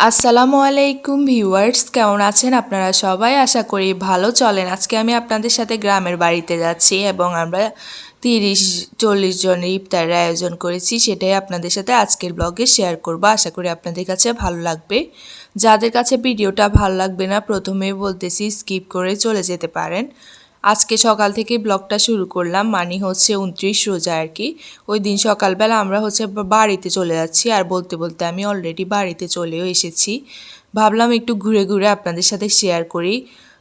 আসসালামু আলাইকুম ভিউয়ার্স, কেমন আছেন আপনারা সবাই? আশা করি ভালো। চলেন আজকে আমি আপনাদের সাথে গ্রামের বাড়িতে যাচ্ছি এবং আমরা 30-40 জনের ইফতারের আয়োজন করেছি, সেটাই আপনাদের সাথে আজকের ব্লগে শেয়ার করব। আশা করি আপনাদের কাছে ভালো লাগবে। যাদের কাছে ভিডিওটা ভালো লাগবে না, প্রথমেই বলতেছি স্কিপ করে চলে যেতে পারেন। আজকে সকাল থেকে ব্লগটা শুরু করলাম, মানে হচ্ছে 29 রোজা আর কি। ওই দিন সকালবেলা আমরা হচ্ছে বাড়িতে চলে যাচ্ছি, আর বলতে বলতে আমি অলরেডি বাড়িতে চলেও এসেছি। ভাবলাম একটু ঘুরে ঘুরে আপনাদের সাথে শেয়ার করি।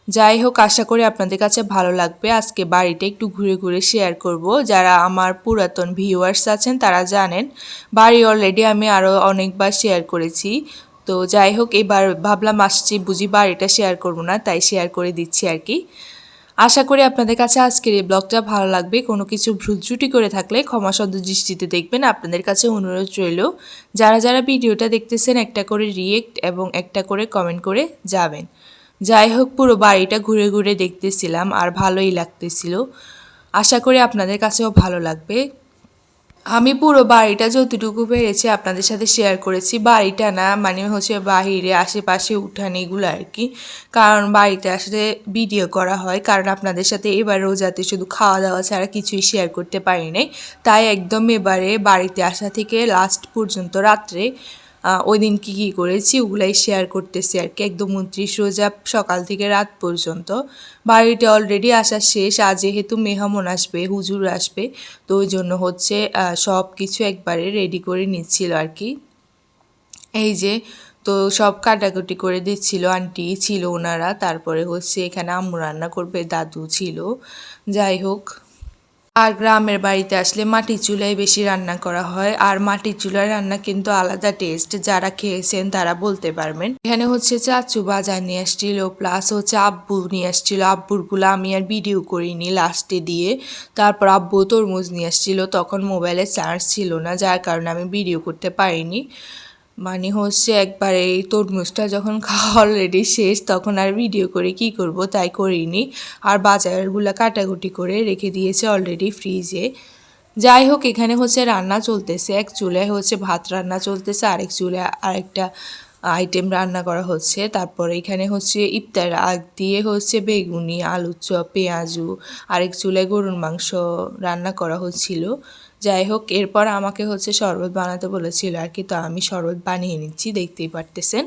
যাই হোক, আশা করি আপনাদের কাছে ভালো লাগবে। আজকে বাড়িটা একটু ঘুরে ঘুরে শেয়ার করব। যারা আমার পুরাতন ভিউয়ার্স আছেন তারা জানেন, বাড়ি অলরেডি আমি আরও অনেকবার শেয়ার করেছি। তো যাই হোক, এবার ভাবলাম আসছি বুঝি বাড়িটা শেয়ার করব না, তাই শেয়ার করে দিচ্ছি আর কি। আশা করি আপনাদের কাছে আজকের এই ব্লগটা ভালো লাগবে। কোনো কিছু ভুল ত্রুটি করে থাকলে ক্ষমাসুন্দর দৃষ্টিতে দেখবেন। আপনাদের কাছে অনুরোধ রইল, যারা যারা ভিডিওটা দেখতেছেন একটা করে রিয়েক্ট এবং একটা করে কমেন্ট করে যাবেন। যাই হোক, পুরো বাড়িটা ঘুরে ঘুরে দেখতেছিলাম আর ভালোই লাগতেছিল। আশা করি আপনাদের কাছেও ভালো লাগবে। আমি পুরো বাড়িটা যতটুকু পেরেছি আপনাদের সাথে শেয়ার করেছি। বাড়িটা না, মানে হচ্ছে বাহিরে আশেপাশে উঠান এগুলো আর কি। কারণ বাড়িতে আসলে ভিডিও করা হয়, কারণ আপনাদের সাথে এবার রোজাতে শুধু খাওয়া দাওয়া ছাড়া কিছুই শেয়ার করতে পারি নাই। তাই একদম এবারে বাড়িতে আসা থেকে লাস্ট পর্যন্ত রাত্রে ওই দিন কী কী করেছি ওগুলাই শেয়ার করতেছি আর কি। একদম 29 রোজা সকাল থেকে রাত পর্যন্ত বাড়িতে অলরেডি আসা শেষ। আজ যেহেতু মেহমান আসবে, হুজুর আসবে, তো ওই জন্য হচ্ছে সব কিছু একবারে রেডি করে নিচ্ছিল আর কি। এই যে, তো সব কাটাকুটি করে দিচ্ছিল, আন্টি ছিল ওনারা। তারপরে হচ্ছে এখানে আম্মু রান্না করবে, দাদু ছিল। যাই হোক, আর গ্রামের বাড়িতে আসলে মাটির চুলায় বেশি রান্না করা হয়, আর মাটির চুলার রান্না কিন্তু আলাদা টেস্ট। যারা খেয়েছেন তারা বলতে পারবেন। এখানে হচ্ছে চাচু বাজার নিয়ে আসছিল, প্লাস হচ্ছে আব্বু নিয়ে আসছিল। আব্বুরগুলো আমি আর ভিডিও করিনি, লাস্টে দিয়ে। তারপর আব্বু তরমুজ নিয়ে আসছিল, তখন মোবাইলে চার্জ ছিল না, যার কারণে আমি ভিডিও করতে পারিনি। মানে হচ্ছে একবার এই তরমুজটা যখন খাওয়া অলরেডি শেষ, তখন আর ভিডিও করে কি করব, তাই করিনি। আর বাজারগুলো কাটাকুটি করে রেখে দিয়েছে অলরেডি ফ্রিজে। যাই হোক, এখানে হচ্ছে রান্না চলতেছে। এক চুলায় হচ্ছে ভাত রান্না চলতেছে, আরেক চুলায় আরেকটা আইটেম রান্না করা হচ্ছে। তারপরে এখানে হচ্ছে ইফতার আগ দিয়ে হচ্ছে বেগুনি, আলুর চপ, পেঁয়াজু। আরেক চুলায় গরুর মাংস রান্না করা হচ্ছিল। যাই হোক, এরপর আমাকে হচ্ছে শরবত বানাতে বলেছিল আর কি, তো আমি শরবত বানিয়ে নিচ্ছি, দেখতেই পারতেছেন।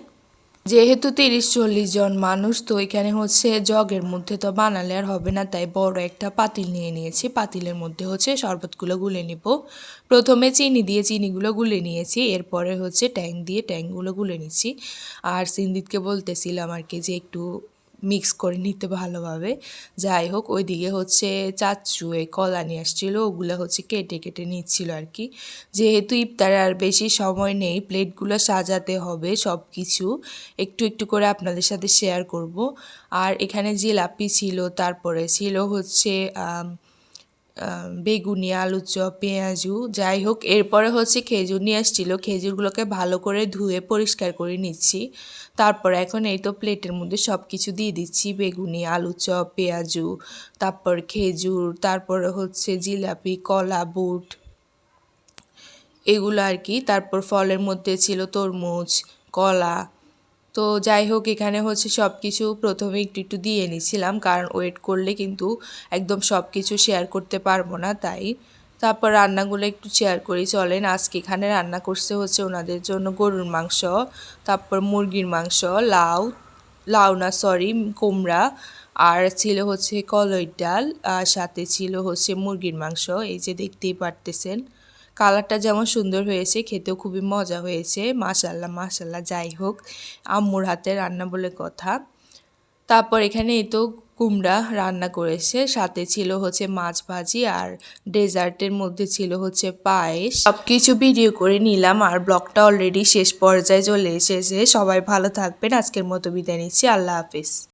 যেহেতু 30-40 জন মানুষ, তো এখানে হচ্ছে জগের মধ্যে তো বানালে আর হবে না, তাই বড় একটা পাতিল নিয়ে নিয়েছি। পাতিলের মধ্যে হচ্ছে শরবতগুলো গুলে নিব। প্রথমে চিনি দিয়ে চিনিগুলো গুলে নিয়েছি, এরপরে হচ্ছে ট্যাং দিয়ে ট্যাংগুলো গুলে নিচ্ছি। আর সিন্দিতকে বলতেছিলাম আর কি যে একটু মিক্স করে নিতে ভালোভাবে। যাই হোক, ওইদিকে হচ্ছে চাচু কলা নিয়ে আসছিলো, ওগুলো হচ্ছে কেটে কেটে নিচ্ছিল আর কি। যেহেতু ইফতারে আর বেশি সময় নেই, প্লেটগুলো সাজাতে হবে, সব কিছু একটু একটু করে আপনাদের সাথে শেয়ার করব। আর এখানে জিলাপি ছিল, তারপরে ছিল হচ্ছে বেগুনি, আলুর চপ, পেঁয়াজু। যাই হোক, এরপরে হচ্ছে খেজুর নিয়ে আসছিলো, খেজুরগুলোকে ভালো করে ধুয়ে পরিষ্কার করে নিচ্ছি। তারপর এখন এই তো প্লেটের মধ্যে সব কিছু দিয়ে দিচ্ছি, বেগুনি, আলুর চপ, পেঁয়াজু, তারপর খেজুর, তারপরে হচ্ছে জিলাপি, কলা, বুট, এগুলো আর কি। তারপর ফলের মধ্যে ছিল তরমুজ, কলা। তো যাই হোক, এখানে হচ্ছে সব কিছু প্রথমে একটু একটু দিয়ে নিছিলাম, কারণ ওয়েট করলে কিন্তু একদম সব কিছু শেয়ার করতে পারবো না, তাই। তারপর রান্নাগুলো একটু শেয়ার করি, চলেন। আজকে এখানে রান্না করতে হচ্ছে ওনাদের জন্য গরুর মাংস, তারপর মুরগির মাংস, লাউ, লাউ না সরি কুমড়া, আর ছিল হচ্ছে কলই ডাল, আর সাথে ছিল হচ্ছে মুরগির মাংস। এই যে দেখতেই পারতেছেন, কালারটা যেমন সুন্দর হয়েছে, খেতেও খুবই মজা হয়েছে। মাশাল্লাহ মাশাল্লাহ। যাই হোক, আম্মুর হাতে রান্না বলে কথা। তারপর এখানে এই তো কুমড়া রান্না করেছে, সাথে ছিল হচ্ছে মাছ ভাজি, আর ডেজার্টের মধ্যে ছিল হচ্ছে পায়েস। সব কিছু ভিডিও করে নিলাম, আর ব্লগটা অলরেডি শেষ পর্যায়ে চলে এসেছে। সবাই ভালো থাকবেন, আজকের মতো বিদায় নিচ্ছি, আল্লাহ হাফিজ।